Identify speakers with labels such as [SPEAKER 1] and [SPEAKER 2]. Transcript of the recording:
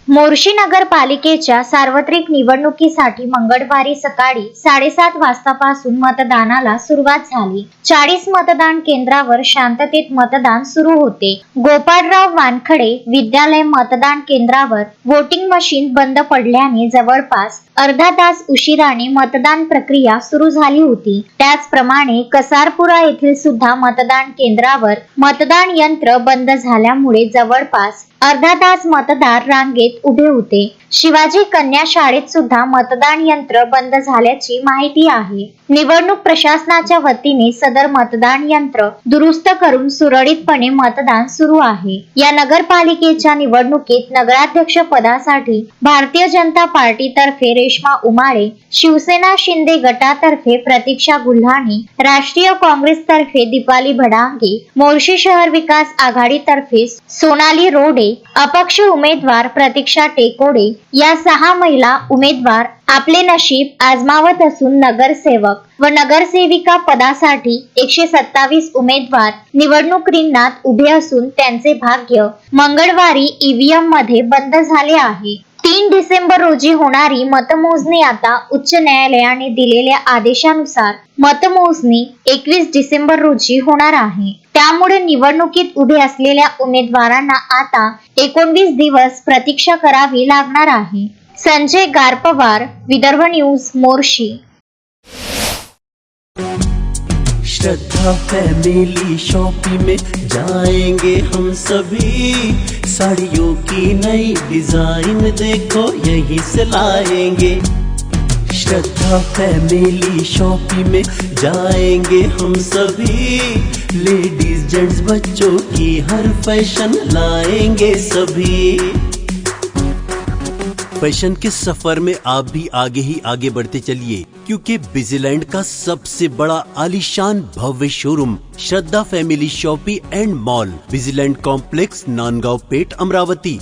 [SPEAKER 1] मोर्शी नगरपालिकेच्या सार्वत्रिक निवडणुकीसाठी मंगळवारी सकाळी 7:30 वाजतापासून मतदानाला सुरुवात झाली। 40 मतदान केंद्रावर शांततेत मतदान सुरू होते। गोपाळराव वानखडे विद्यालय मतदान केंद्रावर वोटिंग मशीन बंद पडल्याने जवळपास अर्धा तास उशिराने मतदान प्रक्रिया सुरू झाली होती। त्याचप्रमाणे कसारपुरा येथील सुद्धा मतदान केंद्रावर मतदान यंत्र बंद झाल्यामुळे जवळपास अर्धा तास मतदार रांगेत उभे होते। शिवाजी कन्या शाळेत सुद्धा मतदान यंत्र बंद झाल्याची माहिती आहे। निवडणूक प्रशासनाच्या वतीने सदर मतदान यंत्र दुरुस्त करून सुरळीतपणे मतदान सुरू आहे। या नगरपालिकेच्या निवडणुकीत नगराध्यक्ष पदासाठी भारतीय जनता पार्टी तर्फे रेश्मा उमाळे, शिवसेना शिंदे गटातर्फे प्रतीक्षा गुल्हाने, राष्ट्रीय काँग्रेस तर्फे दीपाली भडांगे, मोर्शी शहर विकास आघाडी तर्फे सोनाली रोडे, अपक्ष उमेदवार प्रतीक्षा टेकोडे या 6 महिला उमेदवार आपले नशीब आजमावत असून नगरसेवक व नगरसेविका पदासाठी 127 उमेदवार निवडणूक रिंगणात उभे असून त्यांचे भाग्य मंगळवारी ईव्हीएम मध्ये बंद झाले आहे। 3 डिसेंबर रोजी होणारी मतमोजणी आता उच्च न्यायालयाने दिलेल्या आदेशानुसार मतमोजणी 21 डिसेंबर रोजी होणार आहे। त्यामुळे निवडणुकीत उभे असलेल्या उमेदवारांना आता 19 दिवस प्रतीक्षा करावी लागणार आहे। संजय गारपवार, विदर्भ न्यूज, मोर्शी।
[SPEAKER 2] श्रद्धा फैमिली शॉपिंग में जाएंगे हम सभी, साड़ियों की नई डिजाइन देखो यहीं से लाएंगे। श्रद्धा फैमिली शॉपिंग में जाएंगे हम सभी, लेडीज जेंट्स बच्चों की हर फैशन लाएंगे सभी। फैशन के सफर में आप भी आगे ही आगे बढ़ते चलिए, क्योंकि बिजीलैंड का सबसे बड़ा आलीशान भव्य showroom Shraddha family shopping and mall, Busyland complex, Nandgaon Peth, Amravati.